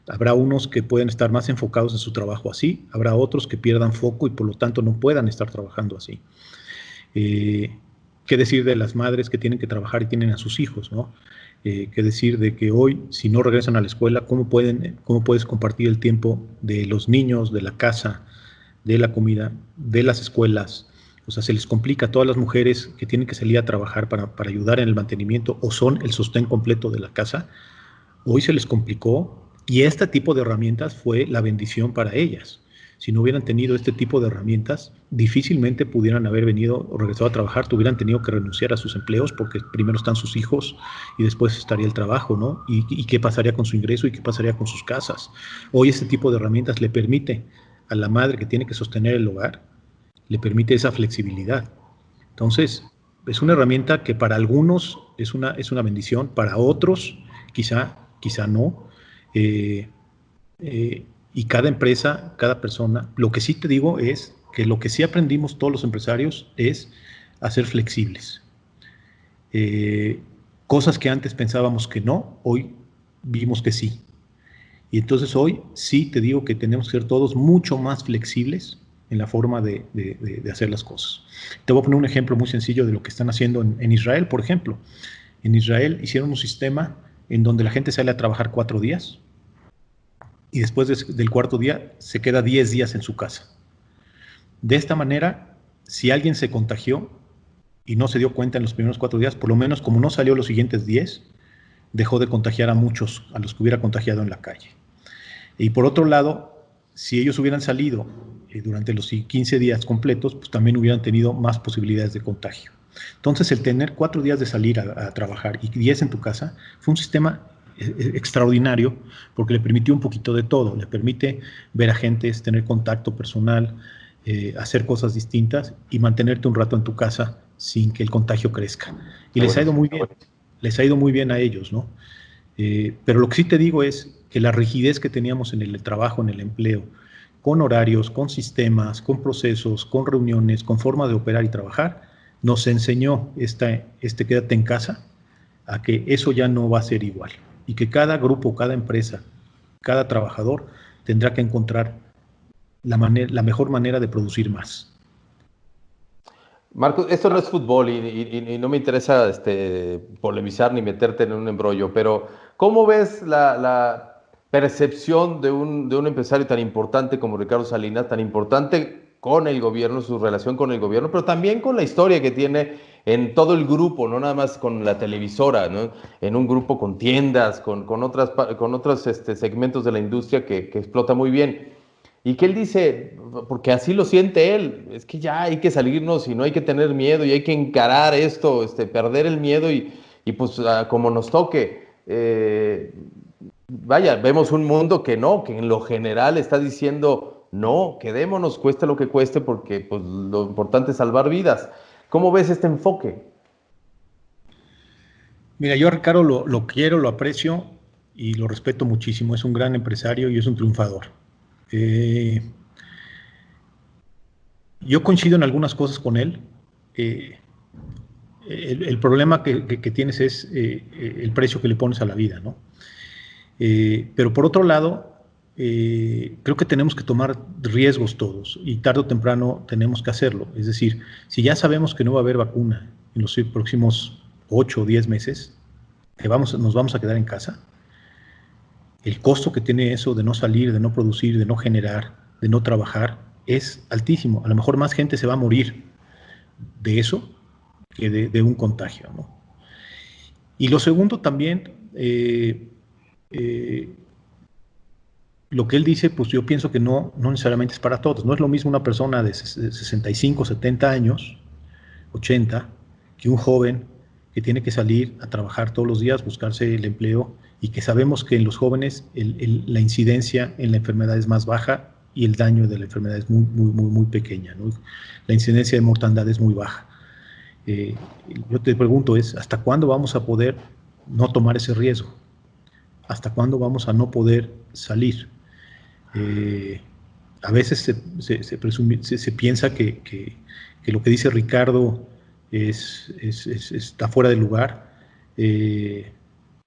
Habrá unos que pueden estar más enfocados en su trabajo así, habrá otros que pierdan foco y por lo tanto no puedan estar trabajando así. ¿Qué decir de las madres que tienen que trabajar y tienen a sus hijos, ¿no? ¿Qué decir de que hoy, si no regresan a la escuela, cómo puedes compartir el tiempo de los niños, de la casa, de la comida, de las escuelas? O sea, se les complica a todas las mujeres que tienen que salir a trabajar para ayudar en el mantenimiento o son el sostén completo de la casa. Hoy se les complicó y este tipo de herramientas fue la bendición para ellas. Si no hubieran tenido este tipo de herramientas, difícilmente pudieran haber venido o regresado a trabajar, hubieran tenido que renunciar a sus empleos porque primero están sus hijos y después estaría el trabajo, ¿no? ¿Y qué pasaría con su ingreso y qué pasaría con sus casas? Hoy este tipo de herramientas le permite a la madre que tiene que sostener el hogar, le permite esa flexibilidad. Entonces, es una herramienta que para algunos es una bendición, para otros quizá no. Eh, y cada empresa, cada persona, lo que sí te digo es que lo que sí aprendimos todos los empresarios es a ser flexibles. Cosas que antes pensábamos que no, hoy vimos que sí. Y entonces hoy sí te digo que tenemos que ser todos mucho más flexibles en la forma de hacer las cosas. Te voy a poner un ejemplo muy sencillo de lo que están haciendo en Israel, por ejemplo. En Israel hicieron un sistema en donde la gente sale a trabajar 4 días y después del cuarto día se queda 10 días en su casa. De esta manera, si alguien se contagió y no se dio cuenta en los primeros 4 días, por lo menos como no salió los siguientes 10, dejó de contagiar a muchos, a los que hubiera contagiado en la calle. Y por otro lado, si ellos hubieran salido durante los 15 días completos, pues también hubieran tenido más posibilidades de contagio. Entonces, el tener 4 días de salir a trabajar y 10 en tu casa fue un sistema extraordinario porque le permitió un poquito de todo. Le permite ver a gente, tener contacto personal, hacer cosas distintas y mantenerte un rato en tu casa sin que el contagio crezca. Y les ha ido muy bien. Les ha ido muy bien a ellos, ¿no? Pero lo que sí te digo es que la rigidez que teníamos en el trabajo, en el empleo, con horarios, con sistemas, con procesos, con reuniones, con forma de operar y trabajar, nos enseñó quédate en casa, a que eso ya no va a ser igual y que cada grupo, cada empresa, cada trabajador tendrá que encontrar la mejor manera de producir más. Marcos, esto no es fútbol y no me interesa polemizar ni meterte en un embrollo, pero ¿cómo ves la percepción de un empresario tan importante como Ricardo Salinas, tan importante con el gobierno, su relación con el gobierno, pero también con la historia que tiene en todo el grupo, no nada más con la televisora, ¿no? En un grupo con tiendas, con otros segmentos de la industria que explota muy bien? Y que él dice, porque así lo siente él, es que ya hay que salirnos y no hay que tener miedo y hay que encarar esto, perder el miedo y pues como nos toque. Vaya, vemos un mundo que no, que en lo general está diciendo, no, quedémonos, cueste lo que cueste, porque pues, lo importante es salvar vidas. ¿Cómo ves este enfoque? Mira, yo a Ricardo lo quiero, lo aprecio y lo respeto muchísimo. Es un gran empresario y es un triunfador. Yo coincido en algunas cosas con él. Eh, el problema que tienes es el precio que le pones a la vida, ¿no? Pero por otro lado, creo que tenemos que tomar riesgos todos y tarde o temprano tenemos que hacerlo. Es decir, si ya sabemos que no va a haber vacuna en los próximos 8 o 10 meses, nos vamos a quedar en casa, el costo que tiene eso de no salir, de no producir, de no generar, de no trabajar, es altísimo. A lo mejor más gente se va a morir de eso que de un contagio, ¿no? Y lo segundo también, lo que él dice, pues yo pienso que no necesariamente es para todos. No es lo mismo una persona de 65, 70 años, 80, que un joven que tiene que salir a trabajar todos los días, buscarse el empleo, y que sabemos que en los jóvenes la incidencia en la enfermedad es más baja y el daño de la enfermedad es muy pequeña, ¿no? La incidencia de mortandad es muy baja. Yo te pregunto ¿hasta cuándo vamos a poder no tomar ese riesgo? ¿Hasta cuándo vamos a no poder salir? A veces se piensa que lo que dice Ricardo está fuera de lugar,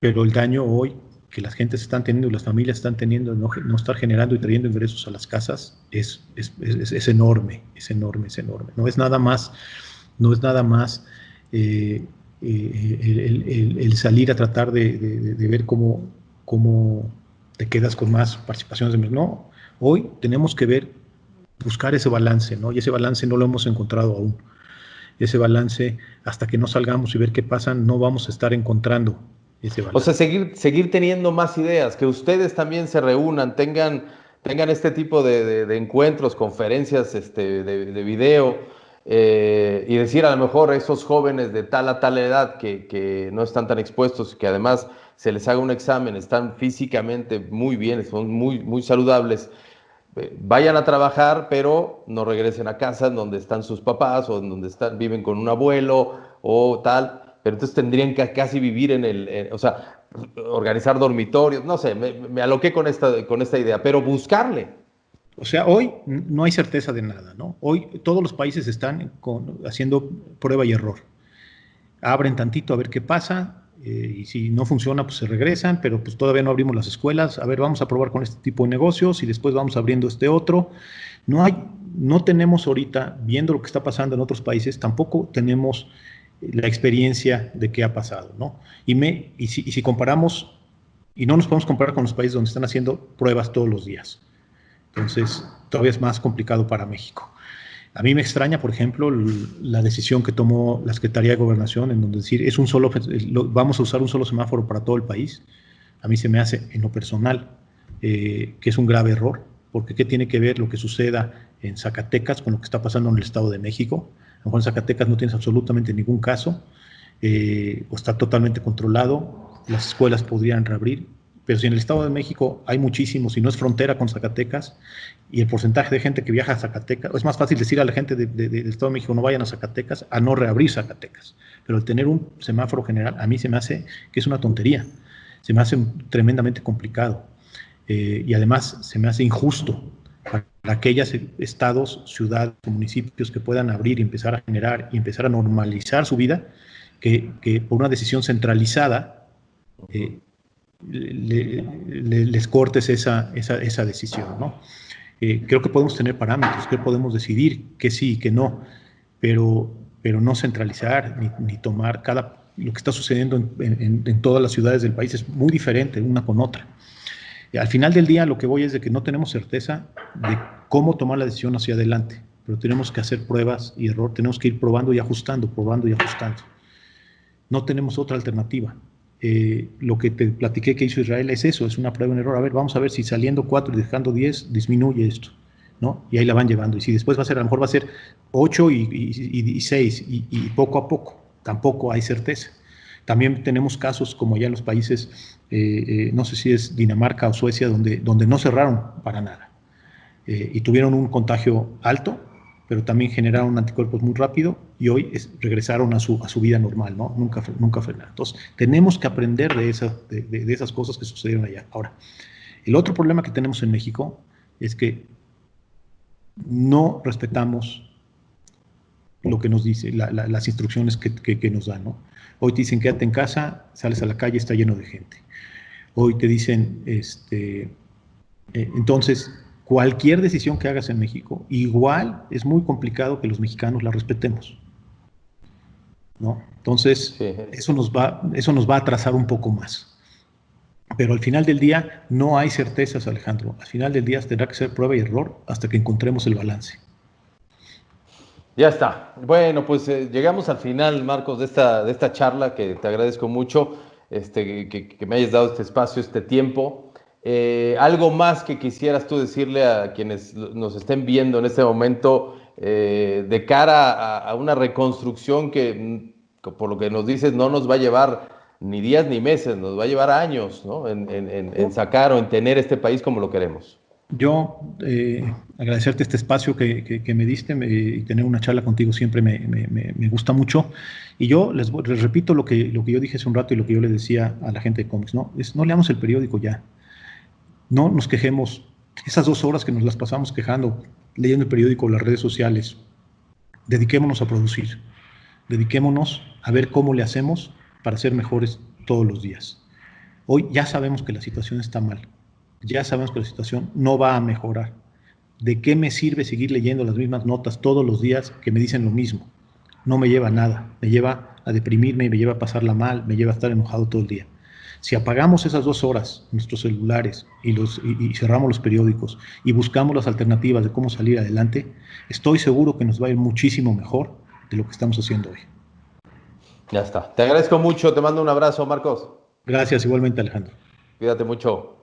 pero el daño hoy que las gentes están teniendo y las familias están teniendo no estar generando y trayendo ingresos a las casas es enorme, es enorme. No es nada más el salir a tratar de ver cómo te quedas con más participaciones. No, hoy tenemos que buscar ese balance, ¿no? Y ese balance no lo hemos encontrado aún. Ese balance, hasta que no salgamos y ver qué pasa, no vamos a estar encontrando ese O sea, balance. seguir teniendo más ideas, que ustedes también se reúnan, tengan este tipo de encuentros, conferencias de video, y decir a lo mejor a esos jóvenes de tal a tal edad que no están tan expuestos, que además se les haga un examen, están físicamente muy bien, son muy saludables, vayan a trabajar, pero no regresen a casa en donde están sus papás o en donde viven con un abuelo o tal. Pero entonces tendrían que casi vivir o sea, organizar dormitorios, no sé, me aloqué con esta idea, pero buscarle. O sea, hoy no hay certeza de nada, ¿no? Hoy todos los países están haciendo prueba y error. Abren tantito a ver qué pasa, y si no funciona, pues se regresan, pero pues todavía no abrimos las escuelas. A ver, vamos a probar con este tipo de negocios y después vamos abriendo este otro. No tenemos ahorita, viendo lo que está pasando en otros países, tampoco tenemos la experiencia de qué ha pasado, ¿no? Y si comparamos, y no nos podemos comparar con los países donde están haciendo pruebas todos los días. Entonces, todavía es más complicado para México. A mí me extraña, por ejemplo, la decisión que tomó la Secretaría de Gobernación, en donde decir, vamos a usar un solo semáforo para todo el país. A mí se me hace, en lo personal, que es un grave error, porque ¿qué tiene que ver lo que suceda en Zacatecas con lo que está pasando en el Estado de México? A lo mejor en Zacatecas no tienes absolutamente ningún caso, o está totalmente controlado, las escuelas podrían reabrir, pero si en el Estado de México hay muchísimos y no es frontera con Zacatecas, y el porcentaje de gente que viaja a Zacatecas, es más fácil decir a la gente del Estado de México no vayan a Zacatecas, a no reabrir Zacatecas. Pero el tener un semáforo general, a mí se me hace que es una tontería, se me hace tremendamente complicado, y además se me hace injusto para aquellos estados, ciudades, municipios que puedan abrir y empezar a generar y empezar a normalizar su vida, que por una decisión centralizada les cortes esa decisión, ¿no? Creo que podemos tener parámetros, que podemos decidir que sí y que no, pero no centralizar ni tomar lo que está sucediendo en todas las ciudades del país es muy diferente una con otra. Al final del día lo que voy es de que no tenemos certeza de cómo tomar la decisión hacia adelante, pero tenemos que hacer pruebas y error, tenemos que ir probando y ajustando, probando y ajustando. No tenemos otra alternativa. Lo que te platiqué que hizo Israel es eso, es una prueba en error. A ver, vamos a ver si saliendo 4 y dejando 10 disminuye esto, ¿no? Y ahí la van llevando. Y si después a lo mejor va a ser 8 y 6 y poco a poco. Tampoco hay certeza. También tenemos casos como ya en los países, no sé si es Dinamarca o Suecia, donde no cerraron para nada. Y tuvieron un contagio alto, pero también generaron anticuerpos muy rápido y hoy regresaron a su vida normal, ¿no? Nunca frenaron. Entonces, tenemos que aprender de esas cosas que sucedieron allá. Ahora, el otro problema que tenemos en México es que no respetamos lo que nos dice, las instrucciones que nos dan, ¿no? Hoy te dicen quédate en casa, sales a la calle, está lleno de gente. Hoy te dicen, entonces, cualquier decisión que hagas en México, igual es muy complicado que los mexicanos la respetemos, ¿no? Entonces, Sí. eso nos va a atrasar un poco más. Pero al final del día no hay certezas, Alejandro. Al final del día tendrá que ser prueba y error hasta que encontremos el balance. Ya está. Bueno, pues llegamos al final, Marcos, de esta charla que te agradezco mucho, que me hayas dado este espacio, este tiempo. ¿Algo más que quisieras tú decirle a quienes nos estén viendo en este momento de cara a una reconstrucción que, por lo que nos dices, no nos va a llevar ni días ni meses, nos va a llevar años, ¿no? En sacar o en tener este país como lo queremos? Yo agradecerte este espacio que me diste, y tener una charla contigo siempre me gusta mucho. Y yo les repito lo que yo dije hace un rato y lo que yo le decía a la gente de cómics, ¿no? No leamos el periódico ya, no nos quejemos. Esas 2 horas que nos las pasamos quejando, leyendo el periódico o las redes sociales, dediquémonos a producir, dediquémonos a ver cómo le hacemos para ser mejores todos los días. Hoy ya sabemos que la situación está mal, ya sabemos que la situación no va a mejorar. ¿De qué me sirve seguir leyendo las mismas notas todos los días que me dicen lo mismo? No me lleva a nada, me lleva a deprimirme y me lleva a pasarla mal, me lleva a estar enojado todo el día. Si apagamos esas 2 horas nuestros celulares y cerramos los periódicos y buscamos las alternativas de cómo salir adelante, estoy seguro que nos va a ir muchísimo mejor de lo que estamos haciendo hoy. Ya está. Te agradezco mucho, te mando un abrazo, Marcos. Gracias igualmente, Alejandro. Cuídate mucho.